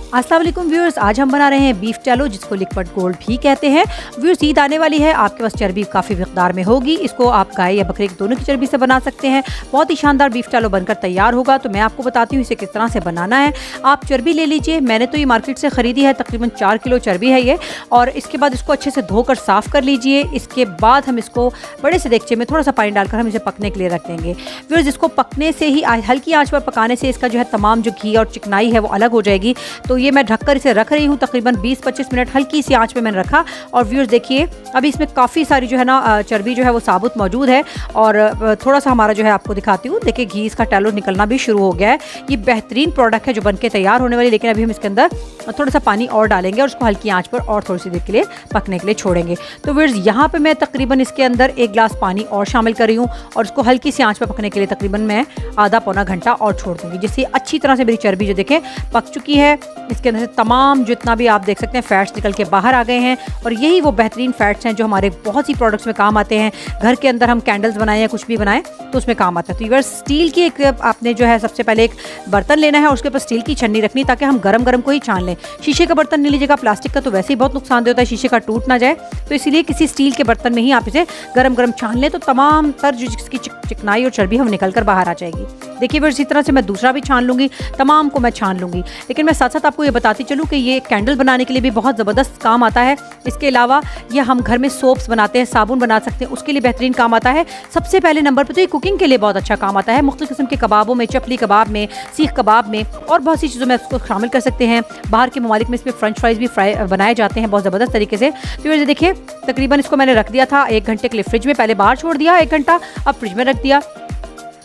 अस्सलाम वालेकुम व्यूअर्स, आज हम बना रहे हैं बीफ टैलो, जिसको लिक्विड गोल्ड भी कहते हैं। व्यूअर्स, ईद आने वाली है, आपके पास चर्बी काफ़ी मिकदार में होगी। इसको आप गाय या बकरे की दोनों की चर्बी से बना सकते हैं। बहुत ही शानदार बीफ टैलो बनकर तैयार होगा। तो मैं आपको बताती हूँ इसे किस तरह से बनाना है। आप चर्बी ले लीजिए, मैंने तो ये मार्केट से ख़रीदी है, तकरीबन 4 किलो चर्बी है ये। और इसके बाद इसको अच्छे से धोकर साफ़ कर लीजिए। इसके बाद हम इसको बड़े से देगचे में थोड़ा सा पानी डालकर हम इसे पकने के लिए रख देंगे। व्यूअर्स, इसको पकने से ही हल्की आँच पर पकाने से इसका जो है तमाम जो घी और चिकनाई है वो अलग हो जाएगी। तो ये मैं ढककर इसे रख रही हूँ, तकरीबन 20-25 मिनट हल्की सी आंच पे मैंने रखा। और व्यूअर्स देखिए, अभी इसमें काफ़ी सारी जो है ना चर्बी जो है वो साबुत मौजूद है। और थोड़ा सा हमारा जो है आपको दिखाती हूँ, देखिए घी इसका टैलो निकलना भी शुरू हो गया है। ये बेहतरीन प्रोडक्ट है जो बनके तैयार होने वाली। लेकिन अभी हम इसके अंदर थोड़ा सा पानी और डालेंगे और उसको हल्की आँच पर और थोड़ी सी देर के लिए पकने के लिए छोड़ेंगे। तो व्यूअर्स, यहाँ पर मैं तकरीबन इसके अंदर 1 गिलास पानी और शामिल कर रही हूँ और उसको हल्की सी आँच पर पकने के लिए तकरीबन मैं आधा पौना घंटा और छोड़ दूँगी, जिससे अच्छी तरह से मेरी चर्बी जो देखें पक चुकी है। इसके अंदर से तमाम जितना भी आप देख सकते हैं फैट्स निकल के बाहर आ गए हैं। और यही वो बेहतरीन फैट्स हैं जो हमारे बहुत सी प्रोडक्ट्स में काम आते हैं। घर के अंदर हम कैंडल्स बनाएं या कुछ भी बनाएं तो उसमें काम आता है। तो ये स्टील की एक आपने जो है सबसे पहले एक बर्तन लेना है और उसके ऊपर स्टील की छन्नी रखनी, ताकि हम गरम गरम को ही छान लें। शीशे का बर्तन नहीं लीजिएगा, प्लास्टिक का तो वैसे ही बहुत नुकसानदेह होता है, शीशे का टूट ना जाए। तो इसीलिए किसी स्टील के बर्तन में ही आप इसे गरम गरम छान लें, तो तमाम तर जो इसकी चिकनाई और चर्बी हम निकल कर बाहर आ जाएगी। देखिए फिर इसी तरह से मैं दूसरा भी छान लूँगी, तमाम को मैं छान लूँगी। लेकिन मैं साथ साथ आपको ये बताती चलूँ कि ये कैंडल बनाने के लिए भी बहुत ज़बरदस्त काम आता है। इसके अलावा ये हम घर में सोप्स बनाते हैं, साबुन बना सकते हैं, उसके लिए बेहतरीन काम आता है। सबसे पहले नंबर पर तो ये कुकिंग के लिए बहुत अच्छा काम आता है। मुख्तलिफ किस्म के कबाबों में, चपली कबाब में, सीख कबाब में और बहुत सी चीज़ों में इसको शामिल कर सकते हैं। बाहर के ममालिक में इसमें फ्रेंच फ्राइज़ भी बनाए जाते हैं बहुत ज़बरदस्त तरीके से। तो ये देखिए, तकरीबन इसको मैंने रख दिया था 1 घंटे के लिए फ्रिज में। पहले बाहर छोड़ दिया 1 घंटा, अब फ्रिज में रख दिया।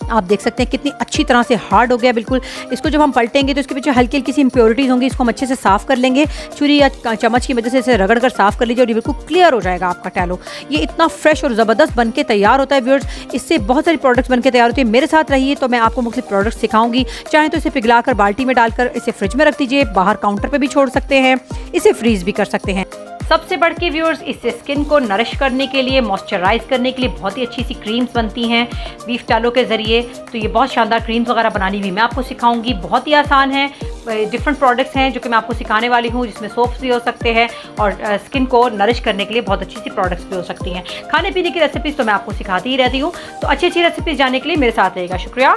आप देख सकते हैं कितनी अच्छी तरह से हार्ड हो गया बिल्कुल। इसको जब हम पलटेंगे तो इसके पीछे हल्की हल्की सी इंप्योरिटीज़ होंगी, इसको हम अच्छे से साफ़ कर लेंगे। छुरी या चम्मच की मदद से इसे रगड़ कर साफ़ कर लीजिए और ये बिल्कुल क्लियर हो जाएगा आपका टैलो। ये इतना फ्रेश और ज़बरदस्त बन के तैयार होता है व्यूअर्स। इससे बहुत सारी प्रोडक्ट्स बन के तैयार होती है। मेरे साथ रहिए तो मैं आपको मुख्तलिफ प्रोडक्ट्स सिखाऊंगी। चाहे तो इसे पिघला कर बाल्टी में डालकर इसे फ्रिज में रख दीजिए, बाहर काउंटर पर भी छोड़ सकते हैं, इसे फ्रीज़ भी कर सकते हैं। सबसे बढ़ के व्यूअर्स, इससे स्किन को नरिश करने के लिए, मॉइस्चराइज करने के लिए बहुत ही अच्छी सी क्रीम्स बनती हैं बीफ टैलो के ज़रिए। तो ये बहुत शानदार क्रीम्स वगैरह बनानी भी मैं आपको सिखाऊंगी। बहुत ही आसान है, डिफरेंट प्रोडक्ट्स हैं जो कि मैं आपको सिखाने वाली हूँ, जिसमें सोप्स भी हो सकते हैं और स्किन को नरिश करने के लिए बहुत अच्छी सी प्रोडक्ट्स भी हो सकती हैं। खाने पीने की रेसिपीज़ तो मैं आपको सिखाती ही रहती हूँ। तो अच्छी अच्छी रेसिपीज़ जानने के लिए मेरे साथ रहेगा। शुक्रिया।